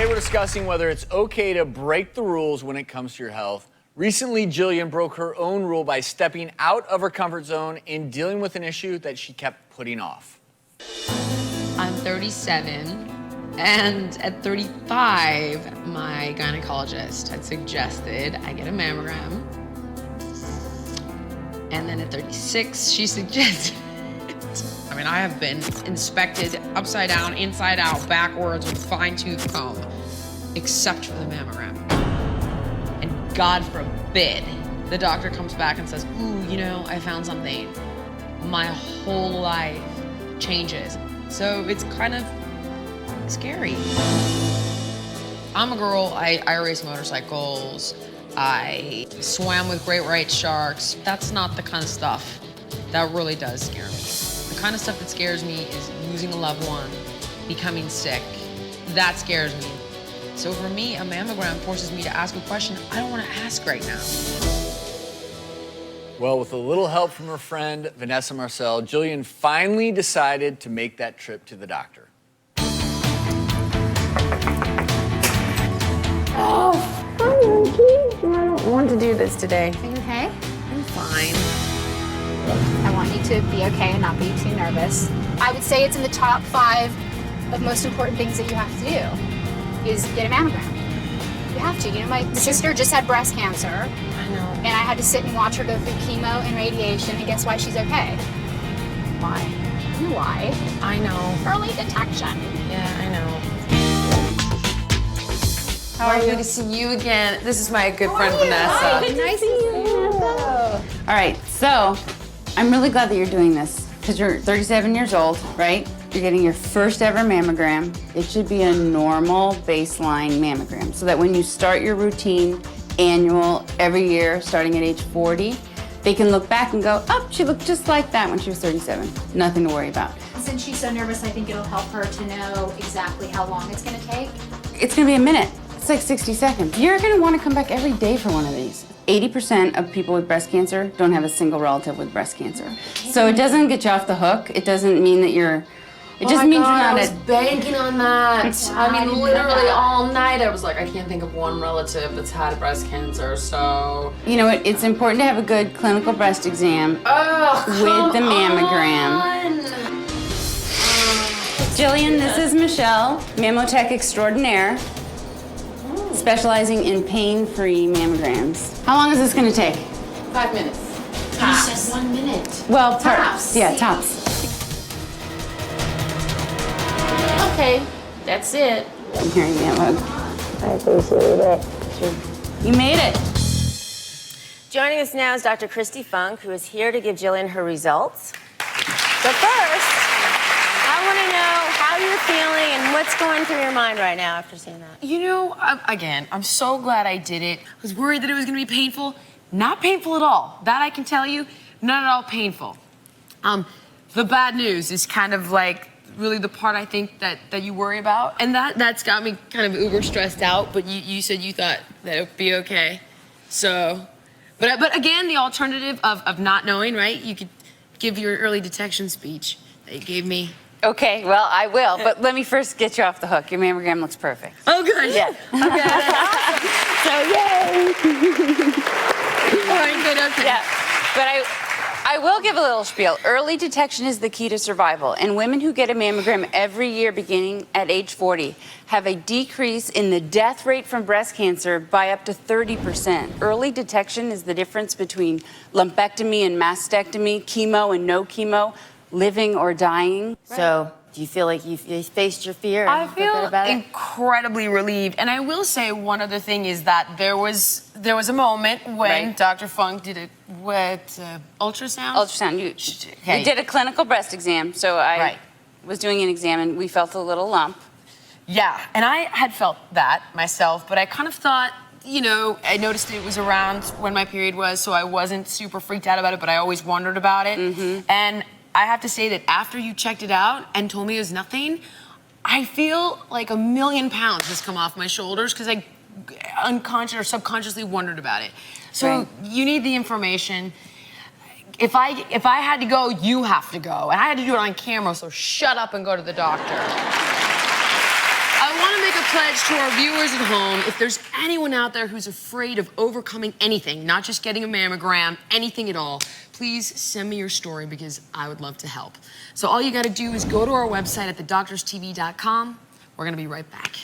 Today we're discussing whether it's okay to break the rules when it comes to your health. Recently, Jillian broke her own rule by stepping out of her comfort zone and dealing with an issue that she kept putting off. I'm 37, and at 35, my gynecologist had suggested I get a mammogram. And then at 36, she suggested I mean, I have been inspected upside down, inside out, backwards with a fine-tooth comb, except for the mammogram. And God forbid the doctor comes back and says, ooh, you know, I found something. My whole life changes. So it's kind of scary. I'm a girl, I race motorcycles, I swam with great white sharks. That's not the kind of stuff that really does scare me. The kind of stuff that scares me is losing a loved one, becoming sick. That scares me. So for me, a mammogram forces me to ask a question I don't want to ask right now. Well, with a little help from her friend, Vanessa Marcel, Jillian finally decided to make that trip to the doctor. Oh, hi, Monkey. I don't want to do this today. Are you okay? I'm fine. I want you to be okay and not be too nervous. I would say it's in the top 5 of most important things that you have to do is get a mammogram. You have to. You know, my sister just had breast cancer. I know. And I had to sit and watch her go through chemo and radiation, and guess why she's okay? Why? You know why? I know. Early detection. Yeah, I know. How are you? Good to see you again. This is my good friend Vanessa. Hi, good nice to see you. All right, so I'm really glad that you're doing this because you're 37 years old, right? You're getting your first ever mammogram. It should be a normal baseline mammogram so that when you start your routine annual every year starting at age 40, they can look back and go, oh, she looked just like that when she was 37. Nothing to worry about. Since she's so nervous, I think it'll help her to know exactly how long it's going to take. It's gonna be a minute. It's like 60 seconds. You're gonna wanna come back every day for one of these. 80% of people with breast cancer don't have a single relative with breast cancer. So it doesn't get you off the hook. It doesn't mean that you're, it just means you're not I was banking on that. I mean, didn't know literally that. all night I was like, I can't think of one relative that's had breast cancer, so. You know, it's important to have a good clinical breast exam with the mammogram. Jillian, this is Michelle, Mammotech extraordinaire, specializing in pain-free mammograms. How long is this going to take? 5 minutes. You said 1 minute. Well, Tops. Yeah, tops. Okay, that's it. I'm hearing that one. I appreciate it. You made it. Joining us now is Dr. Christy Funk, who is here to give Jillian her results. But first, I want to know how you're feeling and what's going through your mind right now after seeing that. You know, again, I'm so glad I did it. I was worried that it was gonna be painful. Not painful at all. That I can tell you, not at all painful. The bad news is kind of like really the part I think that you worry about. And that's got me kind of uber stressed out, but you said you thought that it would be okay. So, but again, the alternative of not knowing, right? You could give your early detection speech that you gave me. Okay, well, I will, but let me first get you off the hook. Your mammogram looks perfect. Oh, good. Yeah. So, yay. All right, good, okay. Yeah, but I will give a little spiel. Early detection is the key to survival, and women who get a mammogram every year beginning at age 40 have a decrease in the death rate from breast cancer by up to 30%. Early detection is the difference between lumpectomy and mastectomy, chemo and no chemo, living or dying. Right. So, do you feel like you faced your fear? I and feel good about it? incredibly relieved. And I will say one other thing is that there was a moment when Right. Dr. Funk did a ultrasound. Ultrasound, Okay. you did a clinical breast exam, so I Right. was doing an exam and we felt a little lump. Yeah, and I had felt that myself, but I kind of thought, you know, I noticed it was around when my period was, so I wasn't super freaked out about it, but I always wondered about it. And I have to say that after you checked it out and told me it was nothing, I feel like 1,000,000 pounds has come off my shoulders because I unconsciously or subconsciously wondered about it. So Right. you need the information. If I had to go, you have to go. And I had to do it on camera, so shut up and go to the doctor. want to make a pledge to our viewers at home. If there's anyone out there who's afraid of overcoming anything, not just getting a mammogram, anything at all, please send me your story because I would love to help. So all you got to do is go to our website at thedoctorstv.com. We're going to be right back.